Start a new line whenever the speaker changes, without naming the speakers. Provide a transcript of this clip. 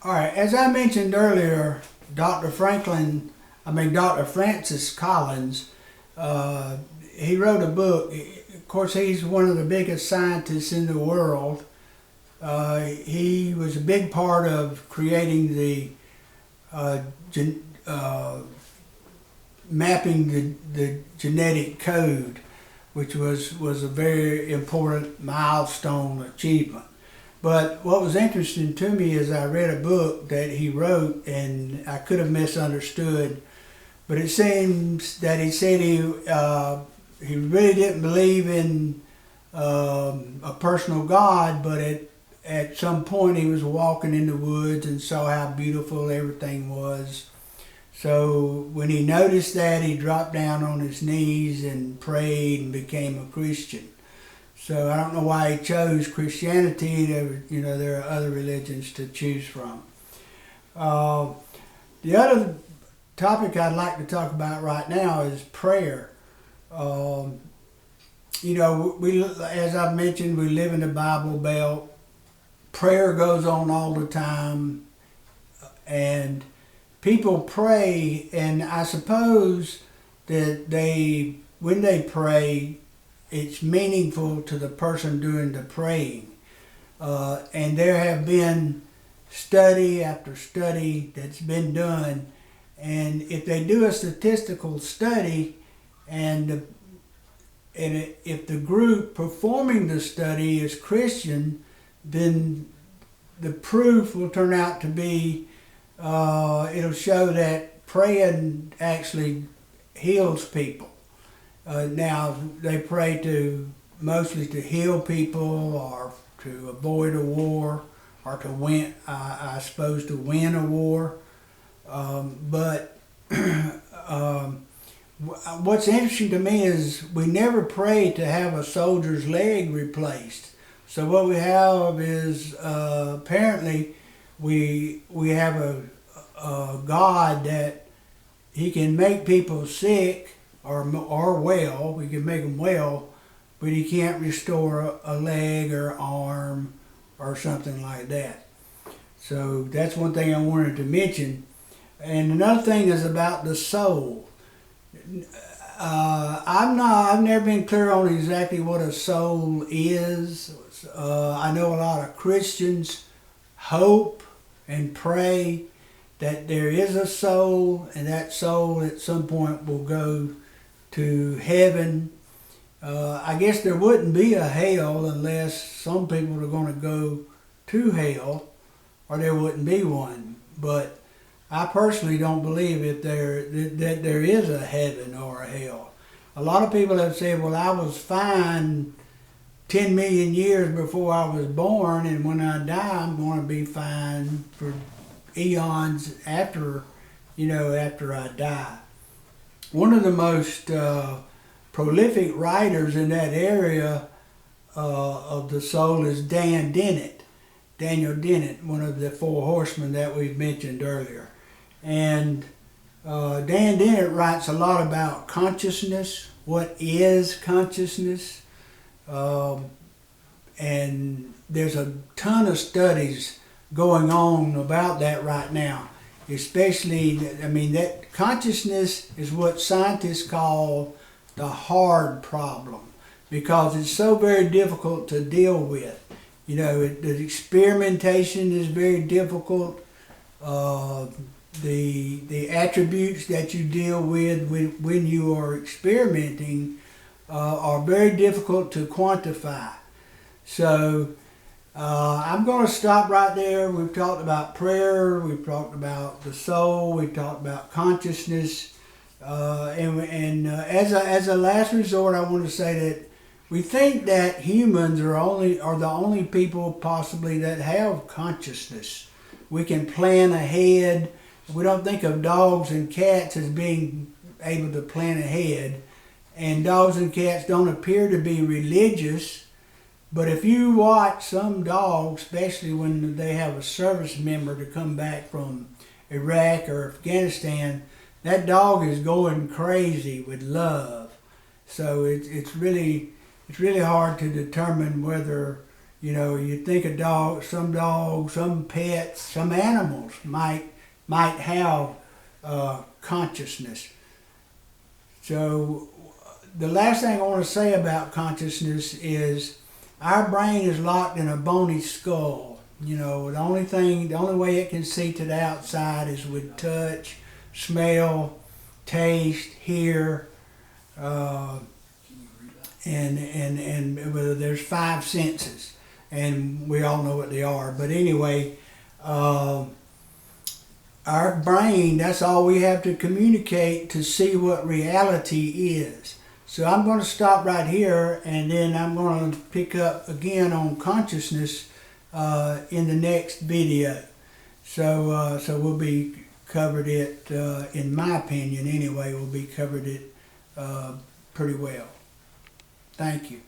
All right, as I mentioned earlier, Dr. Francis Collins, he wrote a book. Of course, he's one of the biggest scientists in the world. He was a big part of creating the mapping the genetic code, which was a very important milestone achievement. But what was interesting to me is I read a book that he wrote, and I could have misunderstood, but it seems that he said he really didn't believe in a personal God, but at some point he was walking in the woods and saw how beautiful everything was. So when he noticed that, he dropped down on his knees and prayed and became a Christian. So I don't know why he chose Christianity. There are other religions to choose from. The other topic I'd like to talk about right now is prayer. As I've mentioned, we live in the Bible Belt. Prayer goes on all the time, and people pray, and I suppose that when they pray, it's meaningful to the person doing the praying. And there have been study after study that's been done, and if they do a statistical study, and if the group performing the study is Christian, then the proof will turn out to be, it'll show that praying actually heals people. Now, they pray mostly to heal people, or to avoid a war, or to win, I suppose, to win a war. But what's interesting to me is we never pray to have a soldier's leg replaced. So what we have is apparently we have a God that he can make people sick or well. We can make them well, but he can't restore a leg or arm or something like that. So that's one thing I wanted to mention. And another thing is about the soul. I've never been clear on exactly what a soul is. I know a lot of Christians hope and pray that there is a soul, and that soul at some point will go to heaven. I guess there wouldn't be a hell unless some people are going to go to hell, or there wouldn't be one. But I personally don't believe that there is a heaven or a hell. A lot of people have said, well, I was fine 10 million years before I was born, and when I die, I'm going to be fine for eons after I die. One of the most prolific writers in that area of the soul is Daniel Dennett, one of the four horsemen that we've mentioned earlier. And Dan Dennett writes a lot about consciousness, what is consciousness, and there's a ton of studies going on about that right now. Especially, that consciousness is what scientists call the hard problem, because it's so very difficult to deal with. The experimentation is very difficult. The attributes that you deal with when you are experimenting are very difficult to quantify. So I'm going to stop right there. We've talked about prayer, we've talked about the soul, we've talked about consciousness, and as a last resort, I want to say that we think that humans are the only people possibly that have consciousness. We can plan ahead. We don't think of dogs and cats as being able to plan ahead, and dogs and cats don't appear to be religious. But if you watch some dogs, especially when they have a service member to come back from Iraq or Afghanistan, that dog is going crazy with love. So it's really hard to determine whether You know, you think a dog, some pets, some animals might have consciousness. So the last thing I want to say about consciousness is our brain is locked in a bony skull. You know, the only way it can see to the outside is with touch, smell, taste, hear, and there's five senses, and we all know what they are. But anyway, our brain, that's all we have to communicate to see what reality is. So I'm going to stop right here, and then I'm going to pick up again on consciousness in the next video. So we'll be covered it, in my opinion anyway, we'll be covered it pretty well. Thank you.